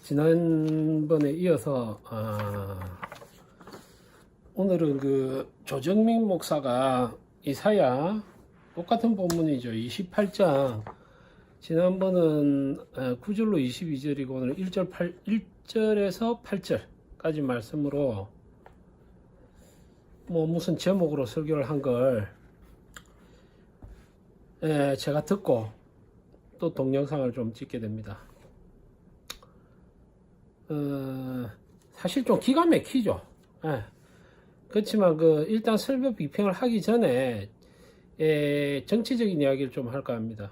지난번에 이어서 오늘은 그 조정민 목사가 이사야 똑같은 본문이죠. 28장 지난번은 9절로 22절이고 오늘 1절에서 8절까지 말씀으로 뭐 무슨 제목으로 설교를 한 걸 제가 듣고 또 동영상을 좀 찍게 됩니다. 사실 좀 기가 막히죠. 그렇지만 일단 설교 비평을 하기 전에 정치적인 이야기를 좀 할까 합니다.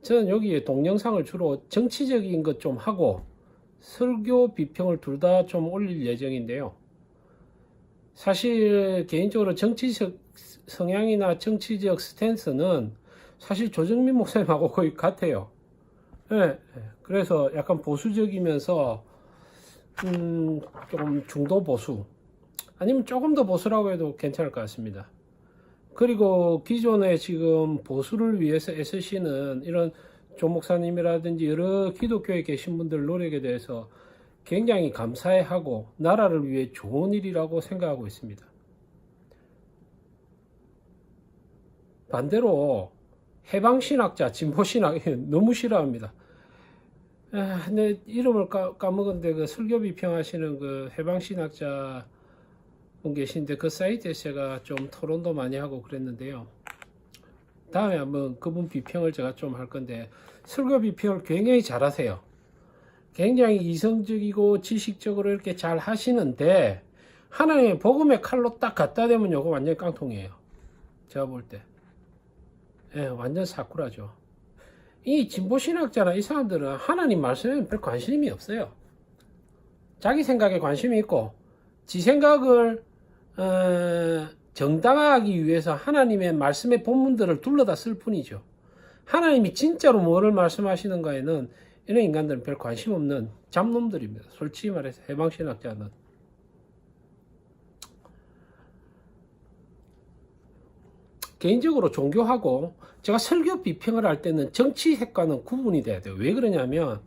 저는 여기에 동영상을 주로 정치적인 것 좀 하고 설교 비평을 둘 다 좀 올릴 예정인데요. 사실 개인적으로 정치적 성향이나 정치적 스탠스는 사실 조정민 목사님하고 거의 같아요. 그래서 약간 보수적이면서 조금 중도 보수 아니면 조금 더 보수라고 해도 괜찮을 것 같습니다. 그리고 기존에 지금 보수를 위해서 애쓰시는 이런 조 목사님이라든지 여러 기독교에 계신 분들 노력에 대해서 굉장히 감사해하고 나라를 위해 좋은 일이라고 생각하고 있습니다. 반대로 해방신학자, 진보신학 너무 싫어합니다. 근데 이름을 까먹었는데 그 설교 비평하시는 그 해방신학자 분 계신데 그 사이트에서 제가 좀 토론도 많이 하고 그랬는데요. 다음에 한번 그분 비평을 제가 좀 할 건데 설교 비평을 굉장히 잘하세요. 굉장히 이성적이고 지식적으로 이렇게 잘 하시는데 하나님의 복음의 칼로 딱 갖다 대면 요거 완전 깡통이에요. 제가 볼 때. 완전 사쿠라죠. 이 진보신학자나 이 사람들은 하나님 말씀에 별 관심이 없어요. 자기 생각에 관심이 있고 지 생각을 정당화하기 위해서 하나님의 말씀의 본문들을 둘러다 쓸 뿐이죠. 하나님이 진짜로 뭐를 말씀하시는가에는 이런 인간들은 별 관심 없는 잡놈들입니다. 솔직히 말해서 해방신학자는. 개인적으로 종교하고 제가 설교 비평을 할 때는 정치핵과는 구분이 돼야 돼요. 왜 그러냐면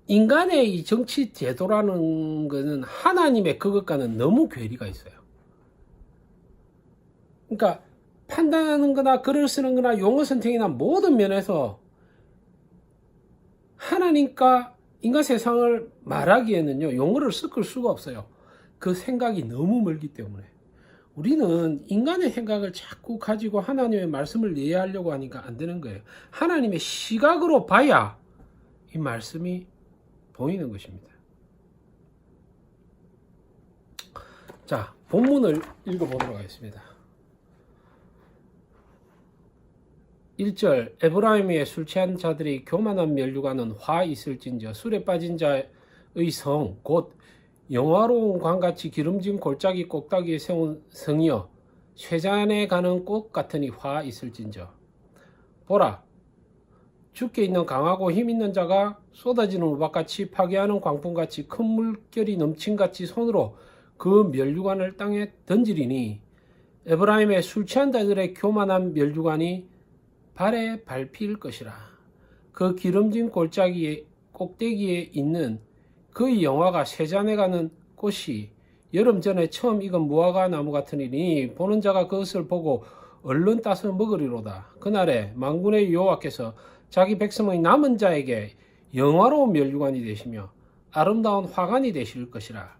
인간의 이 정치 제도라는 것은 하나님의 그것과는 너무 괴리가 있어요. 그러니까 판단하는 거나 글을 쓰는 거나 용어 선택이나 모든 면에서 하나님과 인간 세상을 말하기에는요 용어를 섞을 수가 없어요. 그 생각이 너무 멀기 때문에. 우리는 인간의 생각을 자꾸 가지고 하나님의 말씀을 이해하려고 하니까 안 되는 거예요. 하나님의 시각으로 봐야 이 말씀이 보이는 것입니다. 자, 본문을 읽어보도록 하겠습니다. 1절 에브라임의 술 취한 자들이 교만한 멸류관은 화 있을진저 술에 빠진 자의 성 곧 영화로운 광같이 기름진 골짜기 꼭다기에 세운 성이여 쇠잔에 가는 꽃 같으니 화 있을진저 보라 주께 있는 강하고 힘있는 자가 쏟아지는 우박같이 파괴하는 광풍같이 큰 물결이 넘친같이 손으로 그 멸류관을 땅에 던지리니 에브라임의 술 취한 자들의 교만한 멸류관이 발에 밟힐 것이라. 그 기름진 골짜기의 꼭대기에 있는 그의 영화가 쇠잔에 가는 꽃이 여름 전에 처음 익은 무화과 나무 같으니 보는 자가 그것을 보고 얼른 따서 먹으리로다. 그날에 만군의 여호와께서 자기 백성의 남은 자에게 영화로운 멸류관이 되시며 아름다운 화관이 되실 것이라.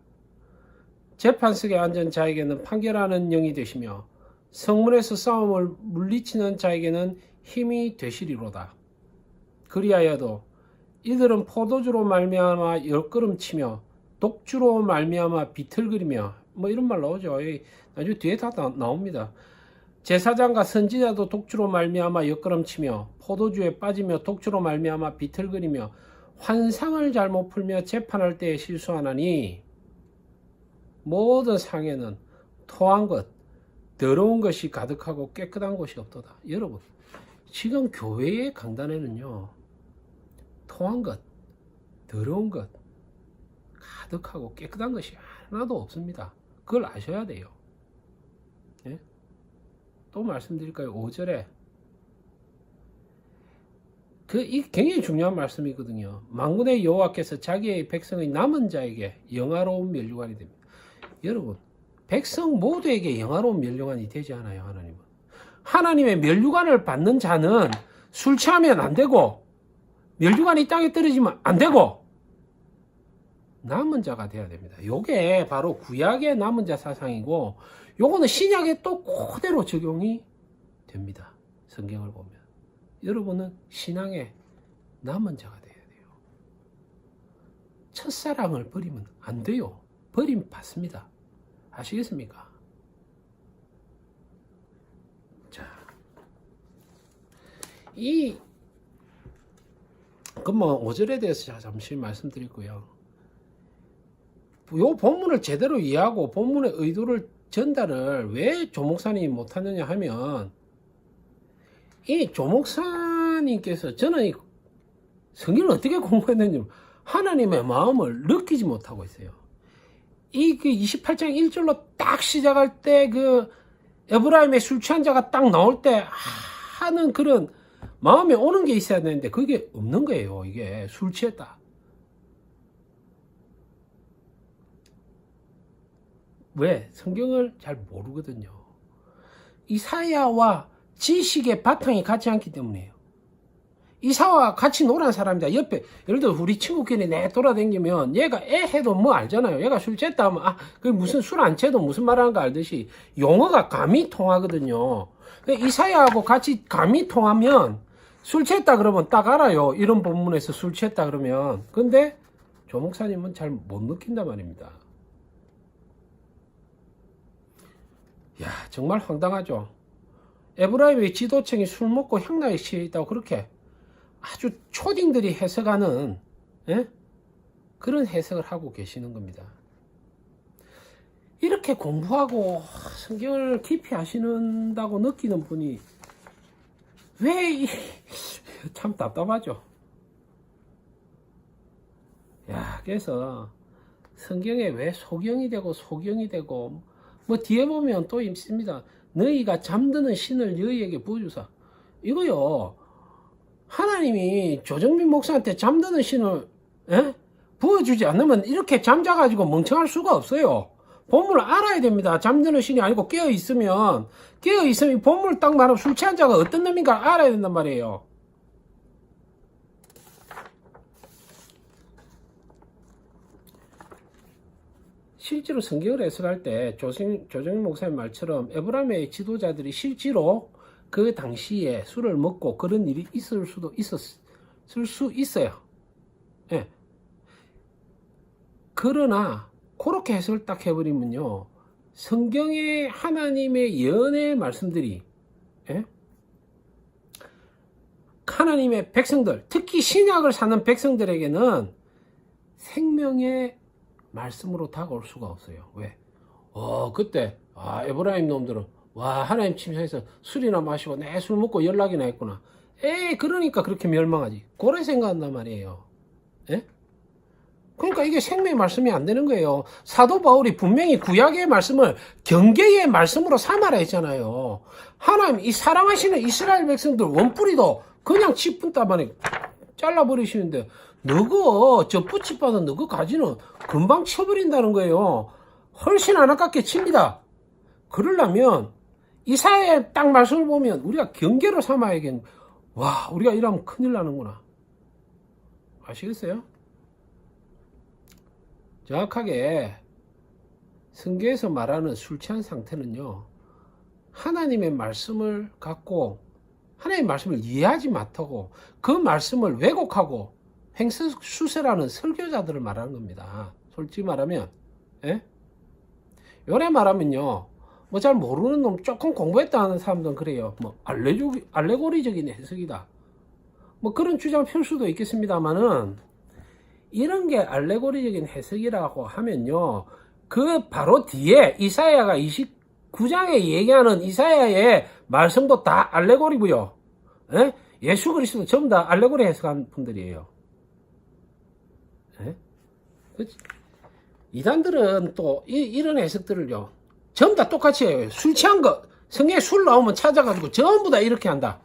재판석에 앉은 자에게는 판결하는 영이 되시며 성문에서 싸움을 물리치는 자에게는 힘이 되시리로다. 그리하여도 이들은 포도주로 말미암아 열걸음치며 독주로 말미암아 비틀거리며 뭐 이런 말 나오죠. 나중에 뒤에 다 나옵니다. 제사장과 선지자도 독주로 말미암아 열걸음치며 포도주에 빠지며 독주로 말미암아 비틀거리며 환상을 잘못 풀며 재판할 때에 실수하나니 모든 상에는 토한 것 더러운 것이 가득하고 깨끗한 곳이 없도다. 여러분 지금 교회의 강단에는요 토한 것, 더러운 것, 가득하고 깨끗한 것이 하나도 없습니다. 그걸 아셔야 돼요. 또 말씀드릴까요? 5절에 이 굉장히 중요한 말씀이거든요. 만군의 여호와께서 자기의 백성의 남은 자에게 영화로운 면류관이 됩니다. 여러분, 백성 모두에게 영화로운 면류관이 되지 않아요, 하나님은. 하나님의 면류관을 받는 자는 술 취하면 안 되고, 면류관이 땅에 떨어지면 안 되고, 남은 자가 돼야 됩니다. 요게 바로 구약의 남은 자 사상이고, 요거는 신약에 또 그대로 적용이 됩니다. 성경을 보면. 여러분은 신앙의 남은 자가 돼야 돼요. 첫사랑을 버리면 안 돼요. 버림 받습니다. 아시겠습니까? 자, 그럼 5절에 대해서 잠시 말씀드리고요. 요 본문을 제대로 이해하고 본문의 의도를 전달을 왜 조목사님이 못하느냐 하면, 이 조목사님께서 저는 이 성경을 어떻게 공부했는지 하나님의 마음을 느끼지 못하고 있어요. 그 28장 1절로 딱 시작할 때 에브라임의 술 취한 자가 딱 나올 때 하는 그런 마음에 오는 게 있어야 되는데 그게 없는 거예요. 이게 술 취했다. 왜? 성경을 잘 모르거든요. 이사야와 지식의 바탕이 같지 않기 때문이에요. 이사와 같이 노란 사람이다. 옆에, 예를 들어 우리 친구끼리 돌아다니면 얘가 해도 뭐 알잖아요. 얘가 술 취했다 하면, 그게 무슨 술 안 취해도 무슨 말하는 거 알듯이 용어가 감이 통하거든요. 이사야하고 같이 감이 통하면 술 취했다 그러면 딱 알아요. 이런 본문에서 술 취했다 그러면. 근데 조 목사님은 잘 못 느낀단 말입니다. 야, 정말 황당하죠. 에브라임의 지도층이 술 먹고 향락에 취해 있다고 그렇게 아주 초딩들이 해석하는 그런 해석을 하고 계시는 겁니다. 이렇게 공부하고 성경을 깊이 아시는다고 느끼는 분이 왜 참 답답하죠. 야, 그래서 성경에 왜 소경이 되고 소경이 되고 뭐 뒤에 보면 또 있습니다. 너희가 잠드는 신을 너희에게 부어주사. 이거요, 하나님이 조정민 목사한테 잠드는 신을 부어주지 않으면 이렇게 잠자가지고 멍청할 수가 없어요. 본문을 알아야 됩니다. 잠드는 신이 아니고 깨어있으면 본문을 딱 말하면 술 취한 자가 어떤 놈인가 알아야 된단 말이에요. 실제로 성경을 해석할 때 조정민 목사님 말처럼 에브라임의 지도자들이 실제로 그 당시에 술을 먹고 그런 일이 있을 수 있어요. 예. 그러나 그렇게 해석을 딱 해버리면요, 성경의 하나님의 예언의 말씀들이 하나님의 백성들, 특히 신약을 사는 백성들에게는 생명의 말씀으로 다가올 수가 없어요. 왜? 그때 에브라임 놈들은 하나님 침상에서 술이나 마시고 내 술 먹고 연락이나 했구나. 그러니까 그렇게 멸망하지. 그래 생각한단 말이에요. 그러니까 이게 생명의 말씀이 안 되는 거예요. 사도 바울이 분명히 구약의 말씀을 경계의 말씀으로 삼아라 했잖아요. 하나님 이 사랑하시는 이스라엘 백성들 원뿌리도 그냥 치푼따만에 잘라버리시는데 너거 저 뿌치받은 너거 가지는 금방 쳐버린다는 거예요. 훨씬 안 아깝게 칩니다. 그러려면 이사야의 딱 말씀을 보면 우리가 경계로 삼아야겠네. 우리가 이러면 큰일 나는구나. 아시겠어요? 정확하게 성경에서 말하는 술 취한 상태는요, 하나님의 말씀을 갖고 하나님의 말씀을 이해하지 못하고 그 말씀을 왜곡하고 횡설수설하는 설교자들을 말하는 겁니다. 솔직히 말하면, 요래 말하면요, 뭐 잘 모르는 놈, 조금 공부했다 하는 사람들은 그래요. 뭐 알레고리적인 해석이다. 뭐 그런 주장 펼 수도 있겠습니다만은, 이런 게 알레고리적인 해석이라고 하면요, 그 바로 뒤에 이사야가 29장에 얘기하는 이사야의 말씀도 다 알레고리고요. 예수 그리스도 전부 다 알레고리 해석한 분들이에요. 이단들은 또 이런 해석들을요, 전부 다 똑같이 해요. 술 취한 거, 성경에 술 나오면 찾아가지고 전부 다 이렇게 한다.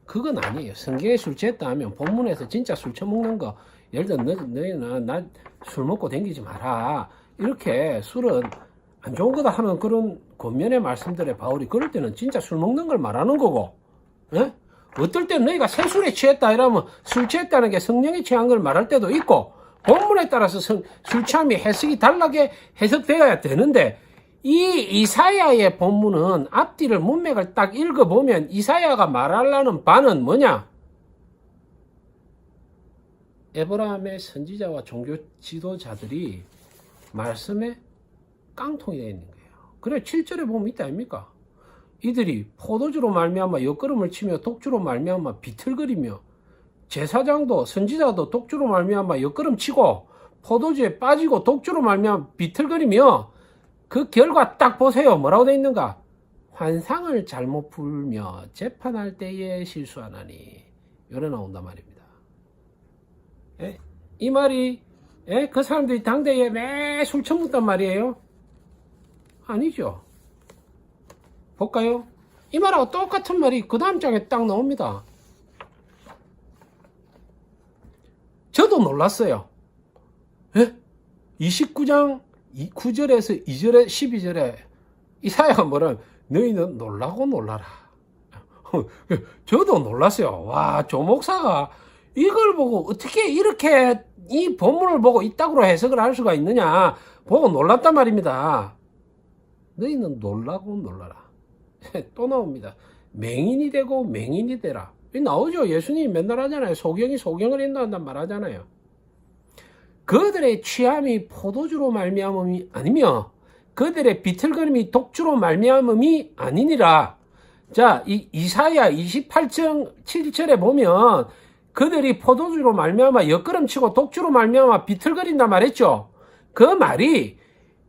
그건 아니에요. 성경에 술 취했다 하면 본문에서 진짜 술 처먹는 거, 예를 들어 너희는 나 술 먹고 댕기지 마라, 이렇게 술은 안 좋은 거다 하는 그런 권면의 말씀들에 바울이 그럴 때는 진짜 술 먹는 걸 말하는 거고, 예? 어떨 때는 너희가 새술에 취했다 이러면 술 취했다는 게 성령이 취한 걸 말할 때도 있고, 본문에 따라서 술 취함이 해석이 달라게 해석되어야 되는데, 이 이사야의 본문은 앞뒤를 문맥을 딱 읽어보면 이사야가 말하려는 바는 뭐냐? 에브라임의 선지자와 종교 지도자들이 말씀에 깡통이 되어 있는 거예요. 그래 7절에 보면 있다 아닙니까? 이들이 포도주로 말미암아 엿걸음을 치며 독주로 말미암아 비틀거리며, 제사장도 선지자도 독주로 말미암아 엿걸음 치고 포도주에 빠지고 독주로 말미암아 비틀거리며, 그 결과 딱 보세요. 뭐라고 되어 있는가? 환상을 잘못 풀며 재판할 때에 실수하나니. 요래 나온단 말입니다. 예? 이 말이 그 사람들이 당대에 매 술 처먹단 말이에요? 아니죠. 볼까요? 이 말하고 똑같은 말이 그 다음 장에 딱 나옵니다. 저도 놀랐어요. 29장 9절에서 2절에 12절에 이사야가 뭐라, 너희는 놀라고 놀라라. 저도 놀랐어요. 와, 조 목사가 이걸 보고 어떻게 이렇게 이 본문을 보고 이따구로 해석을 할 수가 있느냐 보고 놀랐단 말입니다. 너희는 놀라고 놀라라. 또 나옵니다. 맹인이 되고 맹인이 되라. 나오죠. 예수님이 맨날 하잖아요. 소경이 소경을 인도한단 말 하잖아요. 그들의 취함이 포도주로 말미암음이 아니며 그들의 비틀거림이 독주로 말미암음이 아니니라. 자, 이 이사야 28장 7절에 보면 그들이 포도주로 말미암아 엿걸음치고 독주로 말미암아 비틀거린다 말했죠. 그 말이,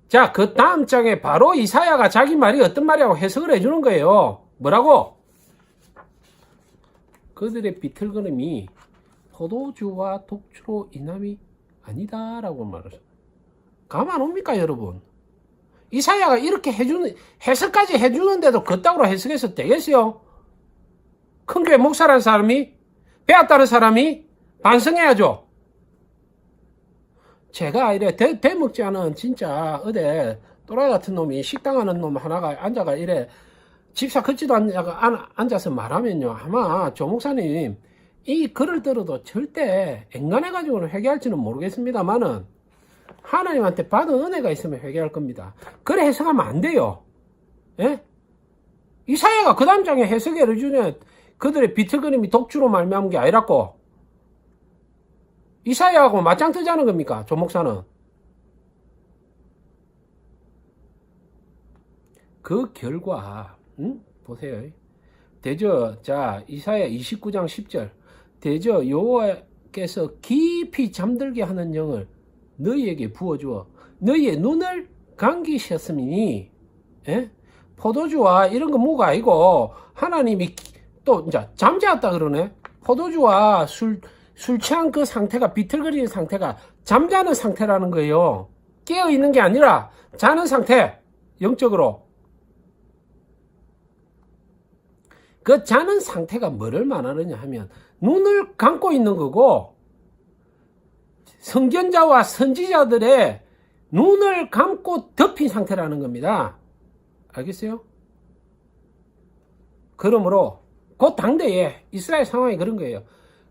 자, 그 다음 장에 바로 이사야가 자기 말이 어떤 말이라고 해석을 해주는 거예요. 뭐라고? 그들의 비틀거림이 포도주와 독주로 인함이 아니다 라고 말했어요. 가만 옵니까 여러분? 이사야가 이렇게 해주는, 해석까지 해주는데도 그따구로 해석해서 되겠어요? 큰 교회 목사라는 사람이, 배웠다는 사람이 반성해야죠. 제가 이래 대먹지 않은 진짜 어디 또라이 같은 놈이 식당 하는 놈 하나가 앉아가 이래 집사 걷지도 않다가 앉아서 말하면요, 아마 조 목사님 이 글을 들어도 절대 앵간해가지고는 회개할지는 모르겠습니다만은 하나님한테 받은 은혜가 있으면 회개할 겁니다. 그래 해석하면 안 돼요. 예? 이사야가 그 다음 장에 해석을 해주면 그들의 비틀거림이 독주로 말미암은 게 아니라고. 이사야하고 맞짱 뜨자는 겁니까? 조 목사는. 그 결과 보세요. 대저, 자, 이사야 29장 10절. 대저 여호와께서 깊이 잠들게 하는 영을 너희에게 부어주어 너희의 눈을 감기셨으니, 예? 포도주와 이런 거 뭐가 아니고 하나님이 또 이제 잠자었다 그러네. 포도주와 술 취한 그 상태가, 비틀거리는 상태가 잠자는 상태라는 거예요. 깨어 있는 게 아니라 자는 상태. 영적으로. 그 자는 상태가 뭐를 말하느냐 하면 눈을 감고 있는 거고, 선견자와 선지자들의 눈을 감고 덮인 상태라는 겁니다. 알겠어요? 그러므로 그 당대에 이스라엘 상황이 그런 거예요.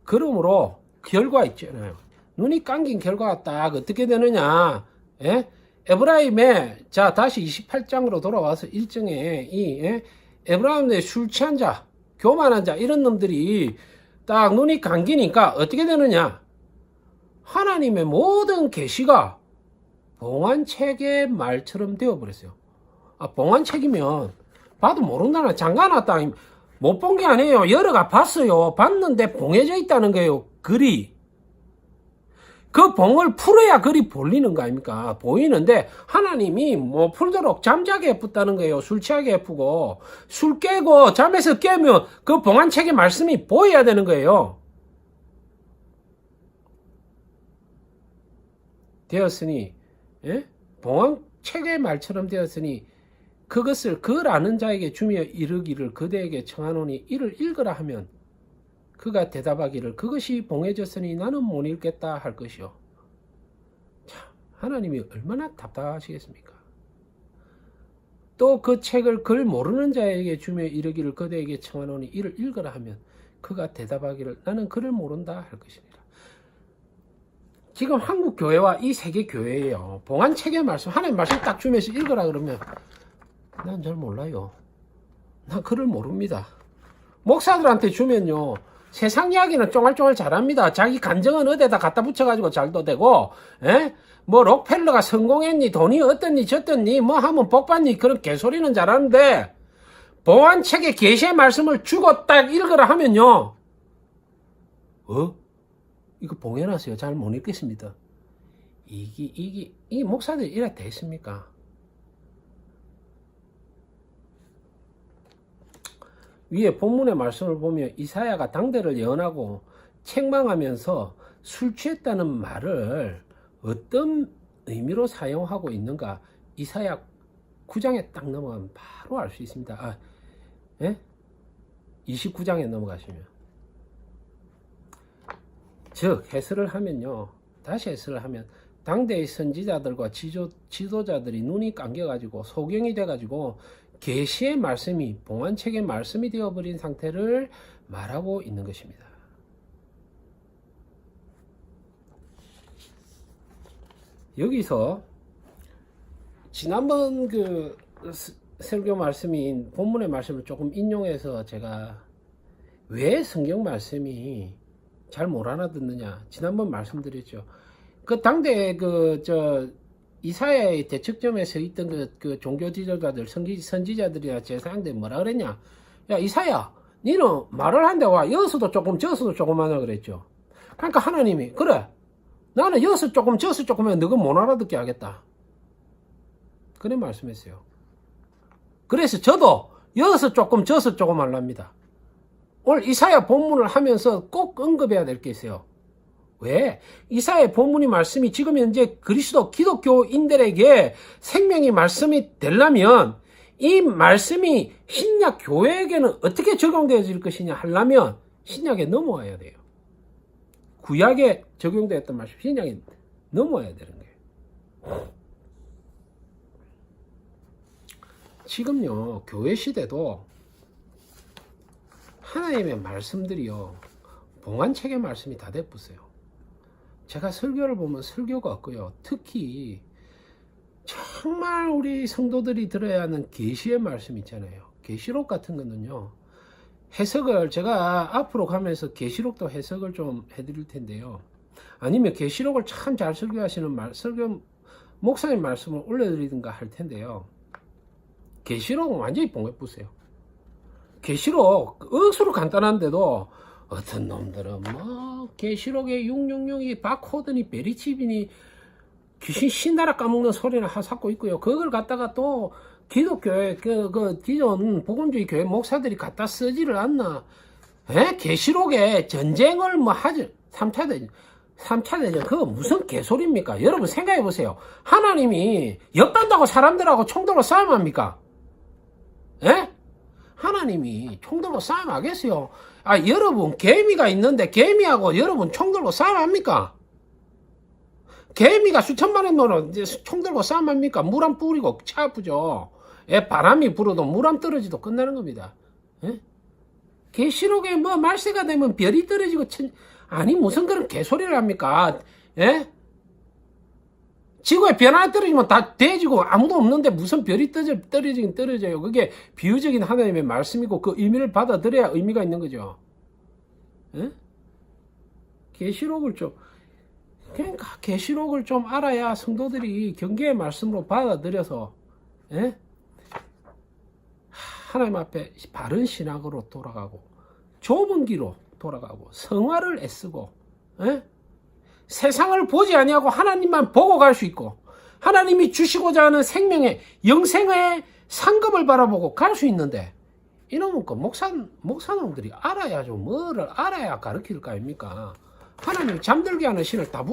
그러므로 결과 있잖아요. 눈이 감긴 결과가 딱 어떻게 되느냐. 예? 에브라임의, 자, 다시 28장으로 돌아와서 일정에 에브라임의 술 취한 자, 교만한 자, 이런 놈들이 딱 눈이 감기니까 어떻게 되느냐. 하나님의 모든 계시가 봉안책의 말처럼 되어버렸어요. 아, 봉안책이면 봐도 모른다나 잠가놨다 못 본 게 아니에요. 여러가 봤어요. 봤는데 봉해져 있다는 거예요. 글이. 그 봉을 풀어야 글이 보이는 거 아닙니까? 보이는데 하나님이 뭐 풀도록 잠자게 해pus다는 거예요. 술 취하게 해푸고 술 깨고 잠에서 깨면 그 봉안책의 말씀이 보여야 되는 거예요. 되었으니, 예? 봉안책의 말처럼 되었으니 그것을 글 아는 자에게 주며 이르기를 그대에게 청하노니 이를 읽으라 하면 그가 대답하기를 그것이 봉해졌으니 나는 못 읽겠다 할 것이요. 참, 하나님이 얼마나 답답하시겠습니까? 또 그 책을 글 모르는 자에게 주며 이르기를 그대에게 청하노니 이를 읽으라 하면 그가 대답하기를 나는 글을 모른다 할 것입니다. 지금 한국 교회와 이 세계 교회예요. 봉한 책의 말씀, 하나님 말씀 딱 주면서 읽으라 그러면 난 잘 몰라요. 난 글을 모릅니다. 목사들한테 주면요. 세상 이야기는 쫑알쫑알 잘합니다. 자기 간정은 어디에다 갖다 붙여가지고 잘도 되고, 에? 뭐 록펠러가 성공했니, 돈이 어떻니, 저떻니, 뭐 하면 복 받니, 그런 개소리는 잘하는데, 봉한 책의 계시의 말씀을 주고 딱 읽으라 하면요. 이거 봉해놨어요. 잘 못 읽겠습니다. 이 목사들이 이래 됐습니까? 위에 본문의 말씀을 보면 이사야가 당대를 예언하고 책망하면서 술 취했다는 말을 어떤 의미로 사용하고 있는가 이사야 9장에 딱 넘어가면 바로 알 수 있습니다. 29장에 넘어가시면 즉 해설을 하면요. 다시 해설을 하면 당대의 선지자들과 지도자들이 눈이 감겨가지고 소경이 돼가지고 계시의 말씀이 봉안책의 말씀이 되어버린 상태를 말하고 있는 것입니다. 여기서 지난번 그 설교 말씀인 본문의 말씀을 조금 인용해서 제가 왜 성경 말씀이 잘 못 알아듣느냐 지난번 말씀드렸죠. 그 당대 이사야의 대척점에 서 있던 그 종교 지도자들 선지자들이나 제사장들 뭐라 그랬냐. 야 이사야 니는 말을 한데 와 여수도 조금 저수도 조금 하냐 그랬죠. 그러니까 하나님이 그래 나는 여수 조금 저수 조금 하면 너가 못 알아듣게 하겠다 그래 말씀했어요. 그래서 저도 여수 조금 저수 조금 하랍니다. 오늘 이사야 본문을 하면서 꼭 언급해야 될 게 있어요. 왜? 이사야 본문이 말씀이 지금 현재 그리스도 기독교인들에게 생명의 말씀이 되려면 이 말씀이 신약 교회에게는 어떻게 적용되어질 것이냐 하려면 신약에 넘어와야 돼요. 구약에 적용되었던 말씀 신약에 넘어와야 되는 거예요. 지금요 교회 시대도 하나님의 말씀들이요 봉안책의 말씀이 다 돼버렸어요. 제가 설교를 보면 설교가 없고요. 특히 정말 우리 성도들이 들어야 하는 계시의 말씀 있잖아요. 계시록 같은 거는요. 해석을 제가 앞으로 가면서 계시록도 해석을 좀 해드릴 텐데요. 아니면 계시록을 참 잘 설교하시는 설교 목사님 말씀을 올려드리든가 할 텐데요. 계시록은 완전히 봉해부세요. 계시록 억수로 간단한데도 어떤 놈들은 뭐 계시록에 666이 바코드니 베리칩이니 귀신 신나라 까먹는 소리나 하사고 있고요. 그걸 갖다가 또 기독교회 그 기존 복음주의 교회 목사들이 갖다 쓰지를 않나. 계시록에 전쟁을 뭐 하지 3차 대전 그거 무슨 개소리입니까? 여러분 생각해 보세요. 하나님이 역간다고 사람들하고 총들로 싸움합니까? 하나님이 총들로 싸움하겠어요? 여러분 개미가 있는데 개미하고 여러분 총들로 싸움합니까? 개미가 수천만 원 노는 총들고 싸움합니까? 물 안 뿌리고 차 아프죠. 바람이 불어도 물 안 떨어지도 끝나는 겁니다. 계시록에 뭐 말세가 되면 별이 떨어지고 아니 무슨 그런 개소리를 합니까? 지구에 별 하나 떨어지면 다 돼지고 아무도 없는데 무슨 별이 떨어지긴 떨어져요. 그게 비유적인 하나님의 말씀이고 그 의미를 받아들여야 의미가 있는 거죠. 계시록을 그러니까 계시록을 좀 알아야 성도들이 경계의 말씀으로 받아들여서 하나님 앞에 바른 신학으로 돌아가고 좁은 길로 돌아가고 성화를 애쓰고 세상을 보지 아니하고 하나님만 보고 갈 수 있고 하나님이 주시고자 하는 생명의 영생의 상급을 바라보고 갈 수 있는데 이놈은 그 목사놈들이 알아야죠. 뭐를 알아야 가르칠 거 아닙니까? 하나님이 잠들게 하는 신을 다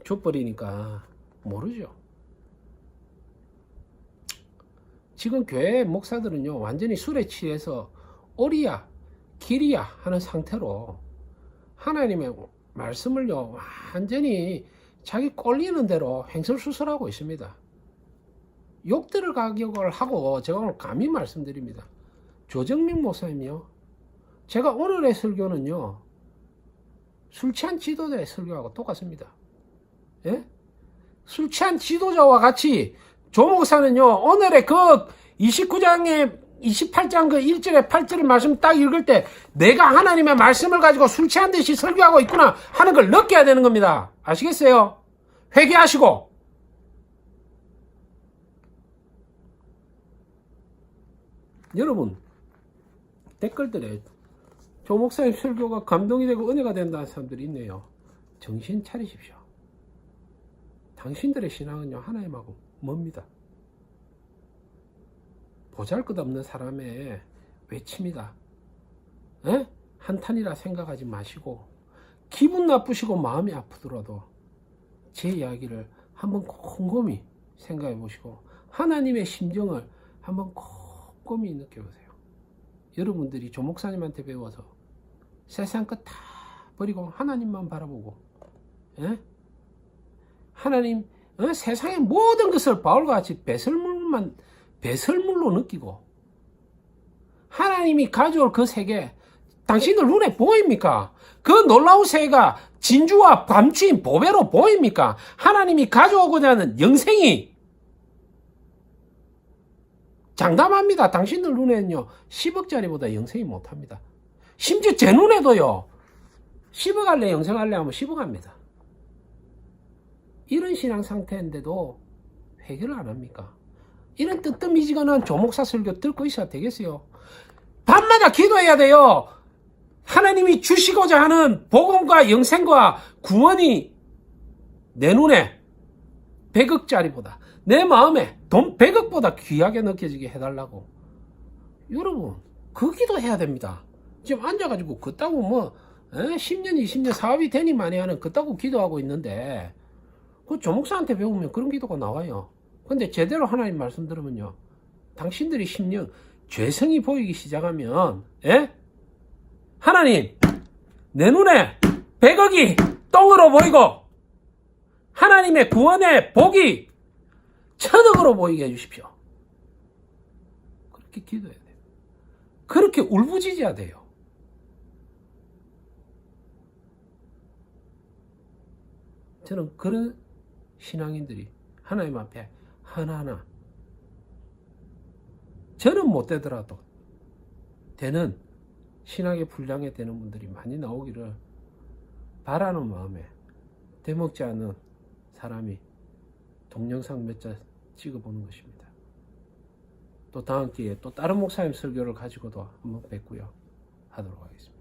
부어줘버리니까 모르죠. 지금 교회 목사들은요 완전히 술에 취해서 오리야 길이야 하는 상태로 하나님의 말씀을요 완전히 자기 꼴리는 대로 횡설수설하고 있습니다. 욕들을 가격을 하고 제가 오늘 감히 말씀드립니다. 조정민 목사님이요, 제가 오늘의 설교는요 술 취한 지도자의 설교하고 똑같습니다. 예? 술 취한 지도자와 같이 조 목사는요 오늘의 그 29장에 28장 그 1절에 8절의 말씀 딱 읽을 때 내가 하나님의 말씀을 가지고 술 취한 듯이 설교하고 있구나 하는 걸 느껴야 되는 겁니다. 아시겠어요? 회개하시고. 여러분 댓글들에 조 목사님 설교가 감동이 되고 은혜가 된다는 사람들이 있네요. 정신 차리십시오. 당신들의 신앙은요 하나님하고 멉니다. 보잘것없는 사람의 외침이다. 에? 한탄이라 생각하지 마시고 기분 나쁘시고 마음이 아프더라도 제 이야기를 한번 곰곰이 생각해 보시고 하나님의 심정을 한번 곰곰이 느껴보세요. 여러분들이 조 목사님한테 배워서 세상 것 다 버리고 하나님만 바라보고, 에? 하나님, 세상의 모든 것을 바울과 같이 배설물로 느끼고 하나님이 가져올 그 세계 당신들 눈에 보입니까? 그 놀라운 세계가 진주와 감추인 보배로 보입니까? 하나님이 가져오고자 하는 영생이 장담합니다. 당신들 눈에는요 10억짜리보다 영생이 못합니다. 심지어 제 눈에도요 10억 할래 영생 할래 하면 10억 합니다. 이런 신앙 상태인데도 회개를 안 합니까? 이런 뜨뜻미지근한 조목사 설교 듣고 있어야 되겠어요? 밤마다 기도해야 돼요. 하나님이 주시고자 하는 복음과 영생과 구원이 내 눈에 100억짜리보다 내 마음에 돈 100억보다 귀하게 느껴지게 해달라고. 여러분 그 기도해야 됩니다. 지금 앉아가지고 그따구 뭐 10년 20년 사업이 되니 많이 하는 그따구 기도하고 있는데 그 조목사한테 배우면 그런 기도가 나와요. 근데 제대로 하나님 말씀 들으면요 당신들이 10년 죄성이 보이기 시작하면 하나님 내 눈에 100억이 똥으로 보이고 하나님의 구원의 복이 1000억으로 보이게 해주십시오. 그렇게 기도해야 돼요. 그렇게 울부짖어야 돼요. 저는 그런 신앙인들이 하나님 앞에 하나하나 저는 못 되더라도 되는 신학의 분량에 되는 분들이 많이 나오기를 바라는 마음에 되먹지 않는 사람이 동영상 몇 자 찍어보는 것입니다. 또 다음 기회에 또 다른 목사님 설교를 가지고도 한번 뵙고요 하도록 하겠습니다.